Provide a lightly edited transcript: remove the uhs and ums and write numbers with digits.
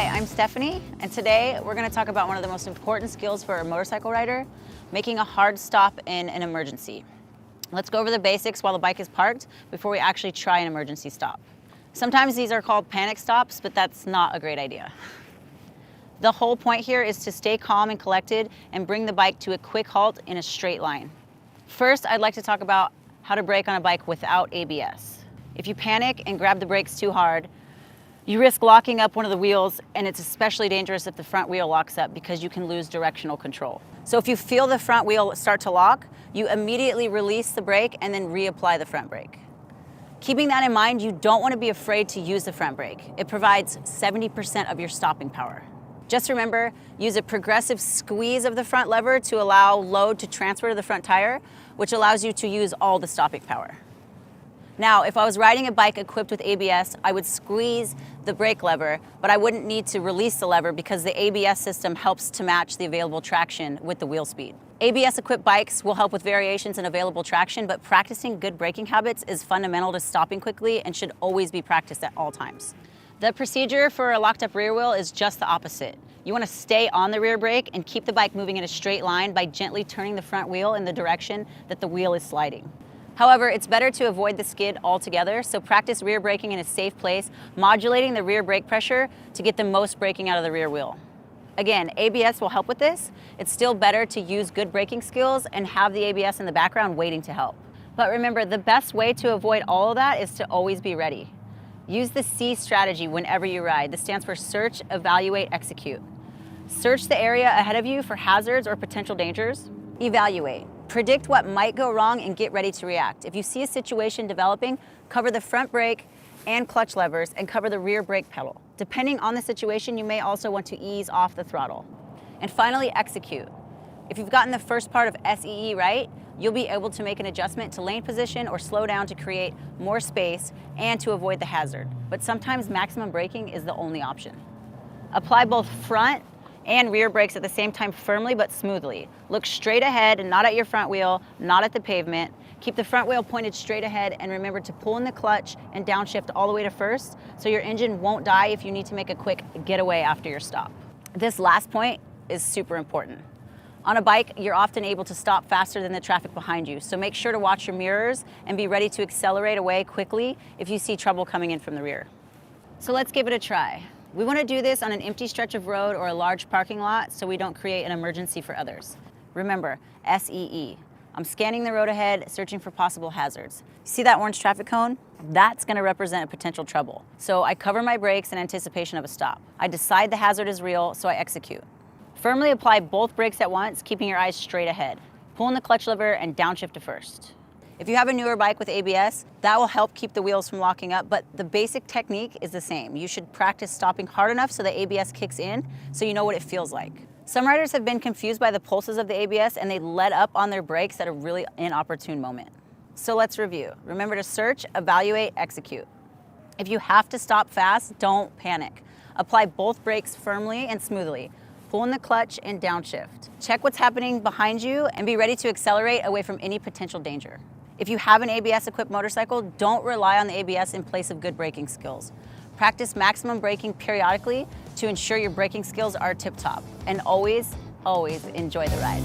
Hi, I'm Stephanie, and today we're going to talk about one of the most important skills for a motorcycle rider, making a hard stop in an emergency. Let's go over the basics while the bike is parked before we actually try an emergency stop. Sometimes these are called panic stops, but that's not a great idea. The whole point here is to stay calm and collected and bring the bike to a quick halt in a straight line. First, I'd like to talk about how to brake on a bike without ABS. If you panic and grab the brakes too hard, you risk locking up one of the wheels, and it's especially dangerous if the front wheel locks up because you can lose directional control. So if you feel the front wheel start to lock, you immediately release the brake and then reapply the front brake. Keeping that in mind, you don't want to be afraid to use the front brake. It provides 70% of your stopping power. Just remember, use a progressive squeeze of the front lever to allow load to transfer to the front tire, which allows you to use all the stopping power. Now, if I was riding a bike equipped with ABS, I would squeeze the brake lever, but I wouldn't need to release the lever because the ABS system helps to match the available traction with the wheel speed. ABS-equipped bikes will help with variations in available traction, but practicing good braking habits is fundamental to stopping quickly and should always be practiced at all times. The procedure for a locked-up rear wheel is just the opposite. You want to stay on the rear brake and keep the bike moving in a straight line by gently turning the front wheel in the direction that the wheel is sliding. However, it's better to avoid the skid altogether, so practice rear braking in a safe place, modulating the rear brake pressure to get the most braking out of the rear wheel. Again, ABS will help with this. It's still better to use good braking skills and have the ABS in the background waiting to help. But remember, the best way to avoid all of that is to always be ready. Use the C strategy whenever you ride. This stands for search, evaluate, execute. Search the area ahead of you for hazards or potential dangers. Evaluate. Predict what might go wrong and get ready to react. If you see a situation developing, cover the front brake and clutch levers and cover the rear brake pedal. Depending on the situation, you may also want to ease off the throttle. And finally, execute. If you've gotten the first part of SEE right, you'll be able to make an adjustment to lane position or slow down to create more space and to avoid the hazard. But sometimes maximum braking is the only option. Apply both front and rear brakes at the same time firmly but smoothly. Look straight ahead and not at your front wheel, not at the pavement. Keep the front wheel pointed straight ahead and remember to pull in the clutch and downshift all the way to first so your engine won't die if you need to make a quick getaway after your stop. This last point is super important. On a bike, you're often able to stop faster than the traffic behind you, so make sure to watch your mirrors and be ready to accelerate away quickly if you see trouble coming in from the rear. So let's give it a try. We want to do this on an empty stretch of road or a large parking lot so we don't create an emergency for others. Remember, SEE. I'm scanning the road ahead, searching for possible hazards. See that orange traffic cone? That's going to represent a potential trouble. So I cover my brakes in anticipation of a stop. I decide the hazard is real, so I execute. Firmly apply both brakes at once, keeping your eyes straight ahead. Pull in the clutch lever and downshift to first. If you have a newer bike with ABS, that will help keep the wheels from locking up, but the basic technique is the same. You should practice stopping hard enough so the ABS kicks in so you know what it feels like. Some riders have been confused by the pulses of the ABS and they let up on their brakes at a really inopportune moment. So let's review. Remember to search, evaluate, execute. If you have to stop fast, don't panic. Apply both brakes firmly and smoothly. Pull in the clutch and downshift. Check what's happening behind you and be ready to accelerate away from any potential danger. If you have an ABS-equipped motorcycle, don't rely on the ABS in place of good braking skills. Practice maximum braking periodically to ensure your braking skills are tip-top. And always, always enjoy the ride.